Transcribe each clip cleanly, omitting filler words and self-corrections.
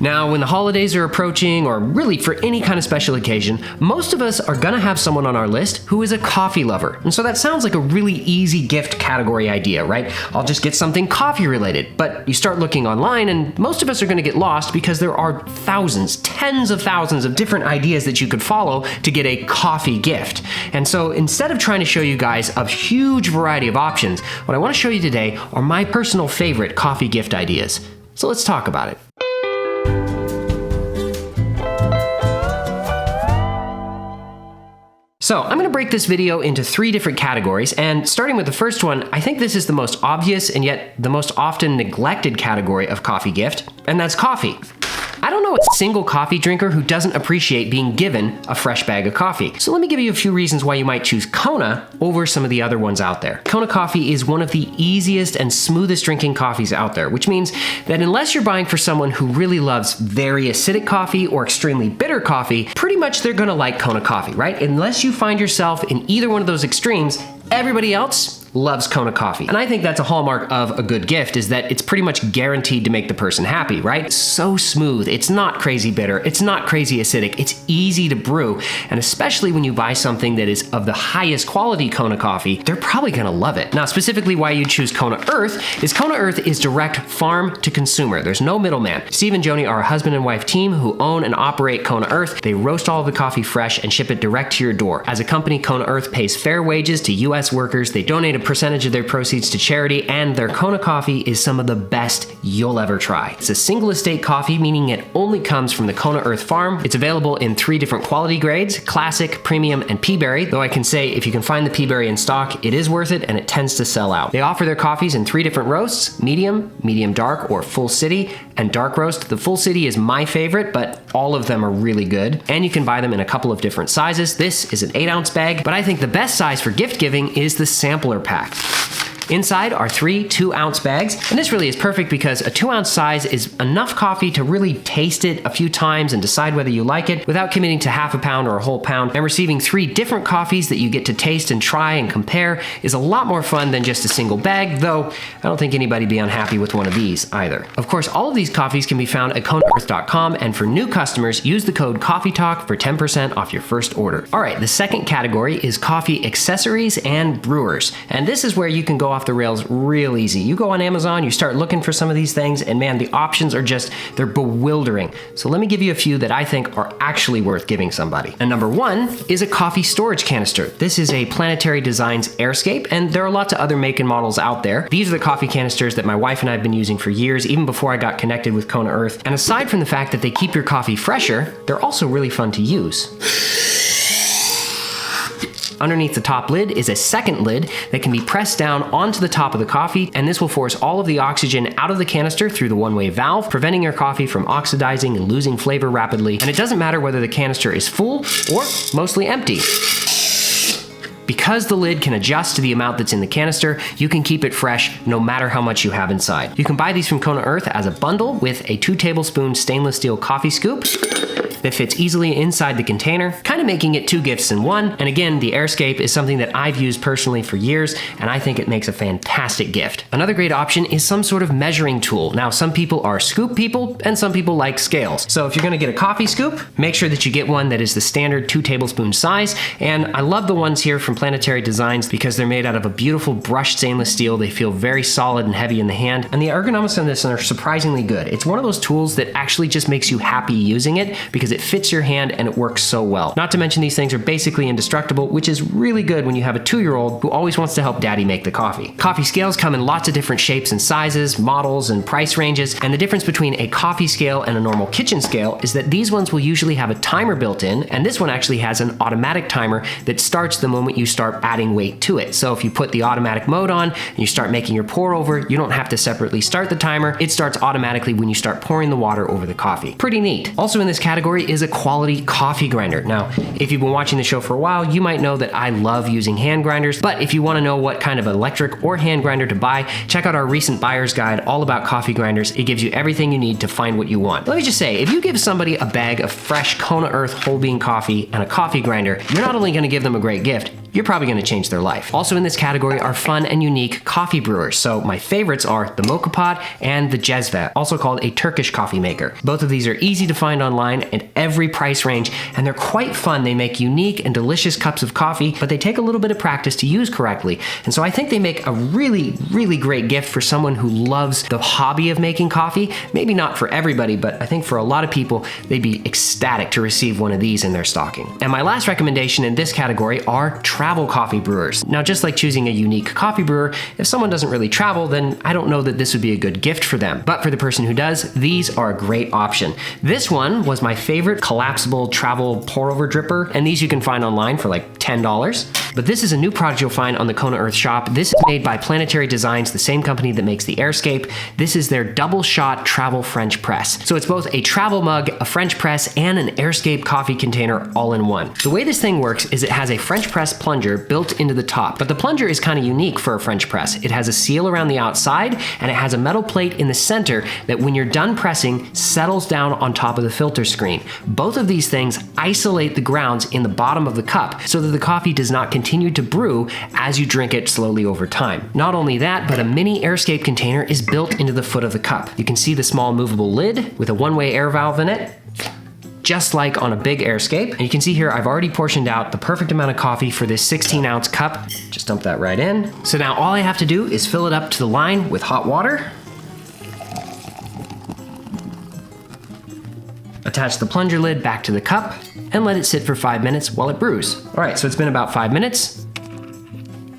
Now, when the holidays are approaching, or really for any kind of special occasion, most of us are gonna have someone on our list who is a coffee lover. And so that sounds like a really easy gift category idea, right? I'll just get something coffee related. But you start looking online and most of us are gonna get lost because there are thousands, tens of thousands of different ideas that you could follow to get a coffee gift. And so instead of trying to show you guys a huge variety of options, what I wanna show you today are my personal favorite coffee gift ideas. So let's talk about it. So I'm gonna break this video into 3 different categories, and starting with the first one, I think this is the most obvious and yet the most often neglected category of coffee gift, and that's coffee. I don't know a single coffee drinker who doesn't appreciate being given a fresh bag of coffee. So let me give you a few reasons why you might choose Kona over some of the other ones out there. Kona coffee is one of the easiest and smoothest drinking coffees out there, which means that unless you're buying for someone who really loves very acidic coffee or extremely bitter coffee, pretty much they're gonna like Kona coffee, right? Unless you find yourself in either one of those extremes, everybody else loves Kona coffee. And I think that's a hallmark of a good gift, is that it's pretty much guaranteed to make the person happy, right? It's so smooth, it's not crazy bitter, it's not crazy acidic, it's easy to brew, and especially when you buy something that is of the highest quality Kona coffee, they're probably gonna love it. Now, specifically why you choose Kona Earth is direct farm to consumer. There's no middleman. Steve and Joanie are a husband and wife team who own and operate Kona Earth. They roast all of the coffee fresh and ship it direct to your door. As a company, Kona Earth pays fair wages to US workers, they donate a percentage of their proceeds to charity, and their Kona coffee is some of the best you'll ever try. It's a single estate coffee, meaning it only comes from the Kona Earth farm. It's available in 3 different quality grades: classic, premium, and pea-berry, though I can say if you can find the pea-berry in stock, it is worth it and it tends to sell out. They offer their coffees in 3 different roasts: medium, medium dark, or full city, and dark roast. The full city is my favorite, but all of them are really good, and you can buy them in a couple of different sizes. This is an 8-ounce bag, but I think the best size for gift giving is the sampler pack. Inside are 3 2-ounce bags, and this really is perfect because a 2-ounce size is enough coffee to really taste it a few times and decide whether you like it without committing to half a pound or a whole pound. And receiving 3 different coffees that you get to taste and try and compare is a lot more fun than just a single bag, though I don't think anybody'd be unhappy with one of these either. Of course, all of these coffees can be found at KonaEarth.com, and for new customers, use the code COFFEeTalk for 10% off your first order. All right, the second category is coffee accessories and brewers, and this is where you can go off the rails real easy. You go on Amazon, you start looking for some of these things, and man, the options are just, they're bewildering. So let me give you a few that I think are actually worth giving somebody. And number 1 is a coffee storage canister. This is a Planetary Designs Airscape, and there are lots of other make and models out there. These are the coffee canisters that my wife and I have been using for years, even before I got connected with Kona Earth. And aside from the fact that they keep your coffee fresher, they're also really fun to use. Underneath the top lid is a second lid that can be pressed down onto the top of the coffee, and this will force all of the oxygen out of the canister through the one-way valve, preventing your coffee from oxidizing and losing flavor rapidly. And it doesn't matter whether the canister is full or mostly empty. Because the lid can adjust to the amount that's in the canister, you can keep it fresh no matter how much you have inside. You can buy these from Kona Earth as a bundle with a 2-tablespoon stainless steel coffee scoop that fits easily inside the container, kind of making it 2 gifts in one. And again, the Airscape is something that I've used personally for years, and I think it makes a fantastic gift. Another great option is some sort of measuring tool. Now, some people are scoop people, and some people like scales. So if you're gonna get a coffee scoop, make sure that you get one that is the standard 2-tablespoon size. And I love the ones here from Planetary Designs because they're made out of a beautiful brushed stainless steel. They feel very solid and heavy in the hand, and the ergonomics on this are surprisingly good. It's one of those tools that actually just makes you happy using it because it fits your hand and it works so well. Not to mention these things are basically indestructible, which is really good when you have a 2-year-old who always wants to help daddy make the coffee. Coffee scales come in lots of different shapes and sizes, models, and price ranges, and the difference between a coffee scale and a normal kitchen scale is that these ones will usually have a timer built in, and this one actually has an automatic timer that starts the moment you start adding weight to it. So if you put the automatic mode on and you start making your pour over, you don't have to separately start the timer. It starts automatically when you start pouring the water over the coffee. Pretty neat. Also in this category is a quality coffee grinder. Now, if you've been watching the show for a while, you might know that I love using hand grinders, but if you want to know what kind of electric or hand grinder to buy, check out our recent buyer's guide all about coffee grinders. It gives you everything you need to find what you want. Let me just say, if you give somebody a bag of fresh Kona Earth whole bean coffee and a coffee grinder, you're not only going to give them a great gift, you're probably gonna change their life. Also in this category are fun and unique coffee brewers. So my favorites are the Moka Pot and the Jezve, also called a Turkish coffee maker. Both of these are easy to find online at every price range, and they're quite fun. They make unique and delicious cups of coffee, but they take a little bit of practice to use correctly. And so I think they make a really, really great gift for someone who loves the hobby of making coffee. Maybe not for everybody, but I think for a lot of people, they'd be ecstatic to receive one of these in their stocking. And my last recommendation in this category are travel coffee brewers. Now, just like choosing a unique coffee brewer, if someone doesn't really travel, then I don't know that this would be a good gift for them. But for the person who does, these are a great option. This one was my favorite collapsible travel pour-over dripper, and these you can find online for like $10. But this is a new product you'll find on the Kona Earth shop. This is made by Planetary Designs, the same company that makes the Airscape. This is their double shot travel French press. So it's both a travel mug, a French press, and an Airscape coffee container all in one. The way this thing works is it has a French press plunger built into the top, but the plunger is kind of unique for a French press. It has a seal around the outside, and it has a metal plate in the center that when you're done pressing, settles down on top of the filter screen. Both of these things isolate the grounds in the bottom of the cup so that the coffee does not continue to brew as you drink it slowly over time. Not only that, but a mini Airscape container is built into the foot of the cup. You can see the small movable lid with a one-way air valve in it, just like on a big Airscape. And you can see here, I've already portioned out the perfect amount of coffee for this 16-ounce cup. Just dump that right in. So now all I have to do is fill it up to the line with hot water, attach the plunger lid back to the cup, and let it sit for 5 minutes while it brews. All right, so it's been about 5 minutes.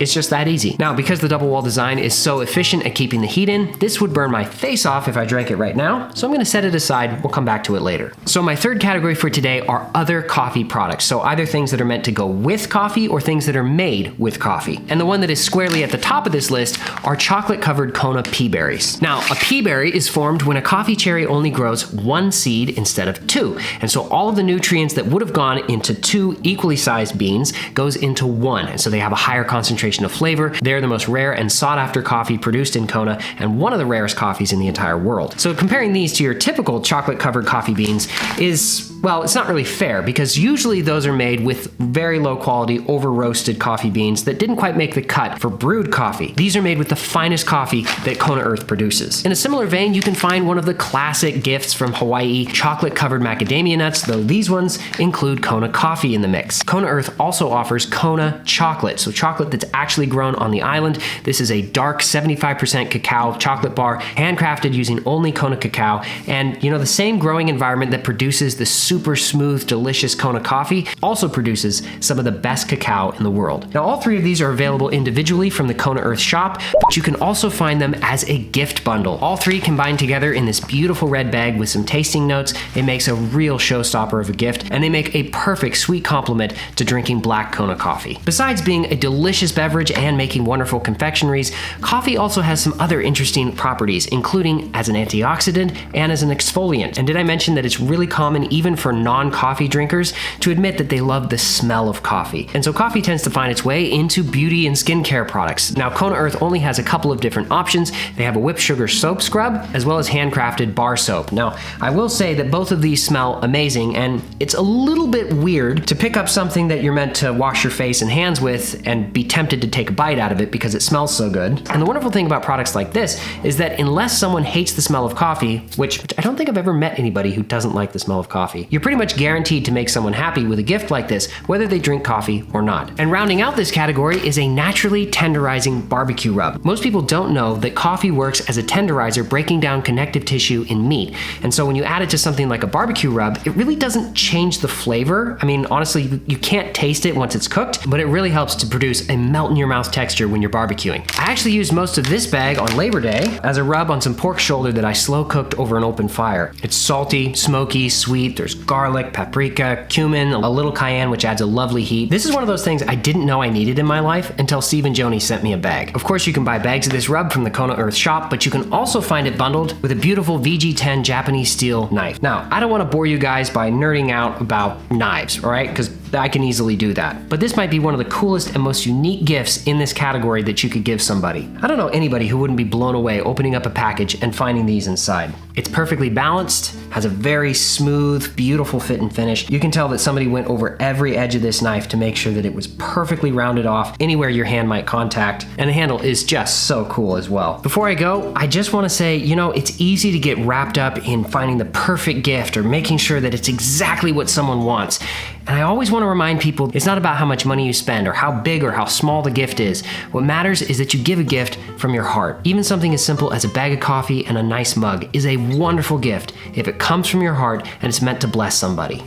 It's just that easy. Now, because the double wall design is so efficient at keeping the heat in, this would burn my face off if I drank it right now, so I'm gonna set it aside. We'll come back to it later. So my third category for today are other coffee products. So either things that are meant to go with coffee or things that are made with coffee. And the one that is squarely at the top of this list are chocolate-covered Kona pea berries. Now, a pea berry is formed when a coffee cherry only grows one seed instead of two. And so all of the nutrients that would have gone into two equally sized beans goes into one. And so they have a higher concentration of flavor. They're the most rare and sought after coffee produced in Kona, and one of the rarest coffees in the entire world. So comparing these to your typical chocolate covered coffee beans is, well, it's not really fair, because usually those are made with very low quality over roasted coffee beans that didn't quite make the cut for brewed coffee. These are made with the finest coffee that Kona Earth produces. In a similar vein, you can find one of the classic gifts from Hawaii, chocolate covered macadamia nuts, though these ones include Kona coffee in the mix. Kona Earth also offers Kona chocolate, so chocolate that's actually grown on the island. This is a dark 75% cacao chocolate bar, handcrafted using only Kona cacao, and the same growing environment that produces the super smooth, delicious Kona coffee also produces some of the best cacao in the world. Now, all three of these are available individually from the Kona Earth shop, but you can also find them as a gift bundle. All three combined together in this beautiful red bag with some tasting notes. It makes a real showstopper of a gift, and they make a perfect sweet complement to drinking black Kona coffee. Besides being a delicious beverage and making wonderful confectionaries, coffee also has some other interesting properties, including as an antioxidant and as an exfoliant. And did I mention that it's really common even for non-coffee drinkers to admit that they love the smell of coffee? And so coffee tends to find its way into beauty and skincare products. Now, Kona Earth only has a couple of different options. They have a whipped sugar soap scrub, as well as handcrafted bar soap. Now, I will say that both of these smell amazing, and it's a little bit weird to pick up something that you're meant to wash your face and hands with and be tempted to take a bite out of it because it smells so good. And the wonderful thing about products like this is that unless someone hates the smell of coffee, which I don't think I've ever met anybody who doesn't like the smell of coffee, you're pretty much guaranteed to make someone happy with a gift like this, whether they drink coffee or not. And rounding out this category is a naturally tenderizing barbecue rub. Most people don't know that coffee works as a tenderizer, breaking down connective tissue in meat. And so when you add it to something like a barbecue rub, it really doesn't change the flavor. I mean, honestly, you can't taste it once it's cooked, but it really helps to produce a melt in your mouth texture when you're barbecuing. I actually used most of this bag on Labor Day as a rub on some pork shoulder that I slow cooked over an open fire. It's salty, smoky, sweet. There's garlic, paprika, cumin, a little cayenne, which adds a lovely heat. This is one of those things I didn't know I needed in my life until Steve and Joanie sent me a bag. Of course, you can buy bags of this rub from the Kona Earth shop, but you can also find it bundled with a beautiful VG10 Japanese steel knife. Now, I don't want to bore you guys by nerding out about knives, all right? Because I can easily do that. But this might be one of the coolest and most unique gifts in this category that you could give somebody. I don't know anybody who wouldn't be blown away opening up a package and finding these inside. It's perfectly balanced, has a very smooth, beautiful fit and finish. You can tell that somebody went over every edge of this knife to make sure that it was perfectly rounded off anywhere your hand might contact, and the handle is just so cool as well. Before I go, I just want to say, you know, it's easy to get wrapped up in finding the perfect gift or making sure that it's exactly what someone wants. And I always want to remind people, it's not about how much money you spend or how big or how small the gift is. What matters is that you give a gift from your heart. Even something as simple as a bag of coffee and a nice mug is a wonderful gift if it comes from your heart and it's meant to bless somebody.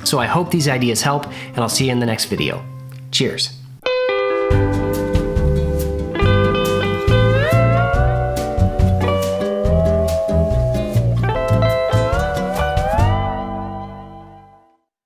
So I hope these ideas help, and I'll see you in the next video. Cheers.